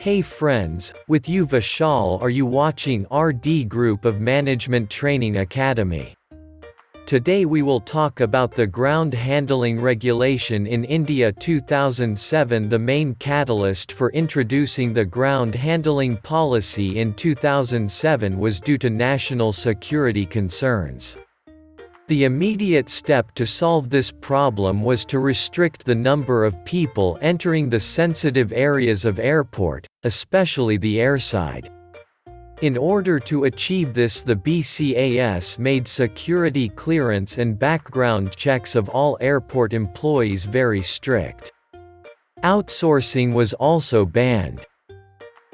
Hey friends, with you Vishal. Are you watching RD Group of Management Training Academy? Today we will talk about the Ground Handling Regulation in India 2007. The main catalyst for introducing the ground handling policy in 2007 was due to national security concerns. The immediate step to solve this problem was to restrict the number of people entering the sensitive areas of airport, especially the airside. In order to achieve this, the BCAS made security clearance and background checks of all airport employees very strict. Outsourcing was also banned.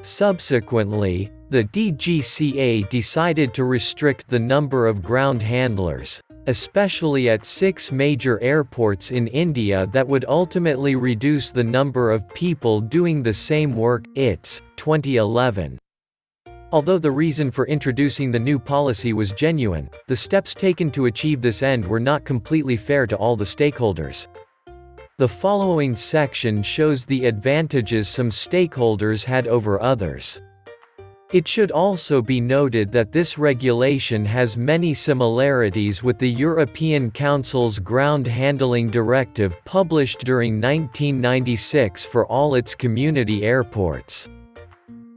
Subsequently, the DGCA decided to restrict the number of ground handlers, especially at 6 major airports in India, that would ultimately reduce the number of people doing the same work. It's 2011. Although the reason for introducing the new policy was genuine, the steps taken to achieve this end were not completely fair to all the stakeholders. The following section shows the advantages some stakeholders had over others. It should also be noted that this regulation has many similarities with the European Council's Ground Handling Directive published during 1996 for all its community airports.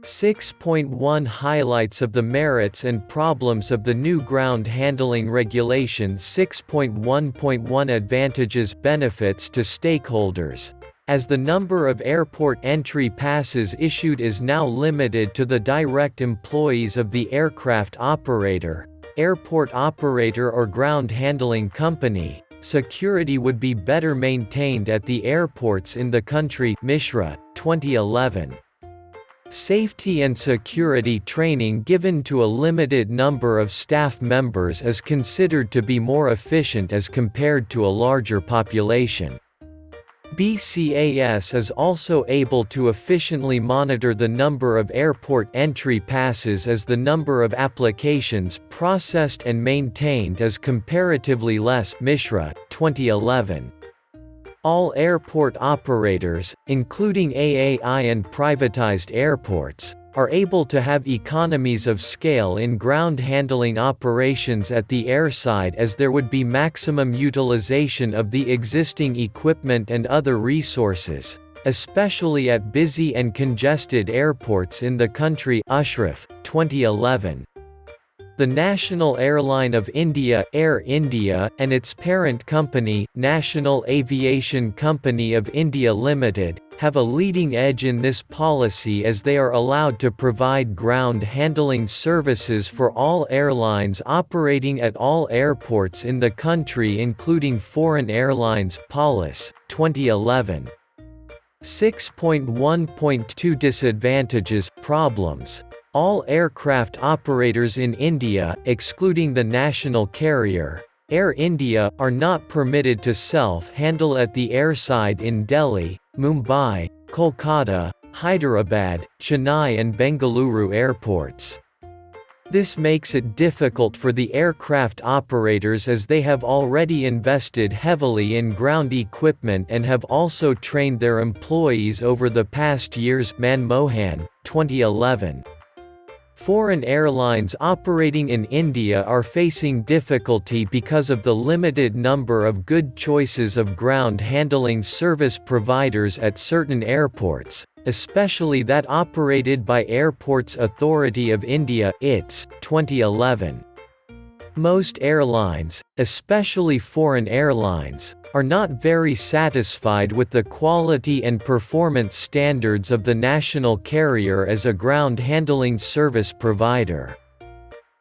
6.1 Highlights of the merits and problems of the new ground handling regulation. 6.1.1 Advantages, benefits to stakeholders. As the number of airport entry passes issued is now limited to the direct employees of the aircraft operator, airport operator or ground handling company, security would be better maintained at the airports in the country. Mishra, 2011. Safety and security training given to a limited number of staff members is considered to be more efficient as compared to a larger population. BCAS is also able to efficiently monitor the number of airport entry passes, as the number of applications processed and maintained is comparatively less. Mishra, 2011. All airport operators, including AAI and privatized airports, are able to have economies of scale in ground handling operations at the airside, as there would be maximum utilization of the existing equipment and other resources, especially at busy and congested airports in the country. Ashraf, 2011. The National Airline of India, Air India, and its parent company, National Aviation Company of India Limited, have a leading edge in this policy, as they are allowed to provide ground handling services for all airlines operating at all airports in the country, including foreign airlines. Paulus, 2011. 6.1.2 Disadvantages, problems. All aircraft operators in India, excluding the national carrier, Air India, are not permitted to self-handle at the airside in Delhi, Mumbai, Kolkata, Hyderabad, Chennai and Bengaluru airports. This makes it difficult for the aircraft operators, as they have already invested heavily in ground equipment and have also trained their employees over the past years. Manmohan, 2011. Foreign airlines operating in India are facing difficulty because of the limited number of good choices of ground handling service providers at certain airports, especially that operated by Airports Authority of India. It's 2011. Most airlines, especially foreign airlines, are not very satisfied with the quality and performance standards of the national carrier as a ground handling service provider.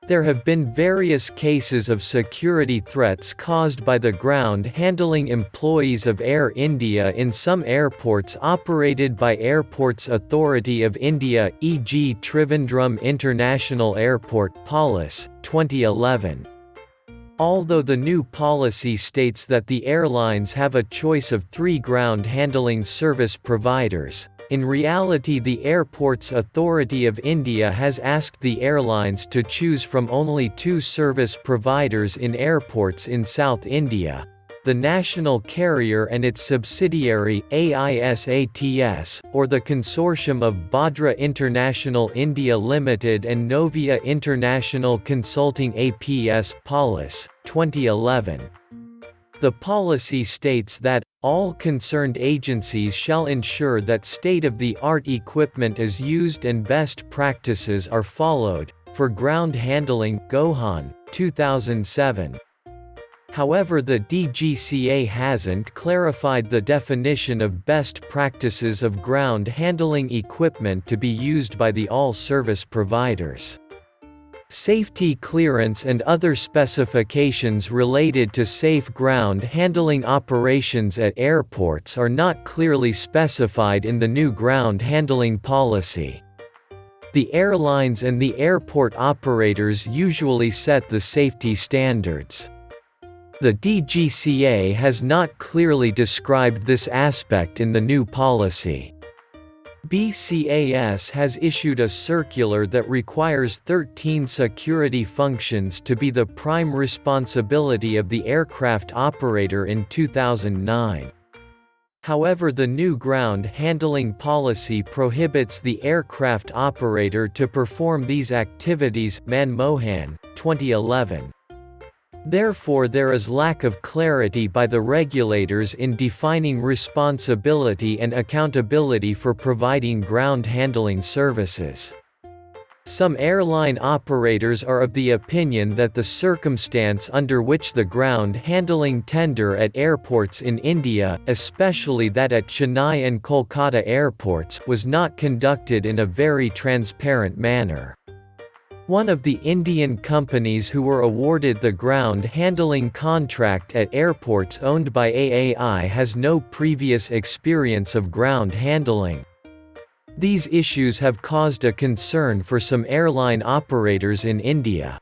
There have been various cases of security threats caused by the ground handling employees of Air India in some airports operated by Airports Authority of India, e.g. Trivandrum International Airport. Paulus, 2011. Although the new policy states that the airlines have a choice of 3 ground handling service providers, in reality the Airports Authority of India has asked the airlines to choose from only 2 service providers in airports in South India. the national carrier and its subsidiary, AISATS, or the consortium of Bhadra International India Limited and Novia International Consulting APS Polis, 2011. The policy states that, all concerned agencies shall ensure that state-of-the-art equipment is used and best practices are followed, for ground handling, Gohan, 2007. However, the DGCA hasn't clarified the definition of best practices of ground handling equipment to be used by the all service providers. Safety clearance and other specifications related to safe ground handling operations at airports are not clearly specified in the new ground handling policy. The airlines and the airport operators usually set the safety standards. The DGCA has not clearly described this aspect in the new policy. BCAS has issued a circular that requires 13 security functions to be the prime responsibility of the aircraft operator in 2009. However, the new ground handling policy prohibits the aircraft operator to perform these activities, Manmohan, 2011. Therefore, there is lack of clarity by the regulators in defining responsibility and accountability for providing ground handling services. Some airline operators are of the opinion that the circumstance under which the ground handling tender at airports in India, especially that at Chennai and Kolkata airports, was not conducted in a very transparent manner. One of the Indian companies who were awarded the ground handling contract at airports owned by AAI has no previous experience of ground handling. These issues have caused a concern for some airline operators in India.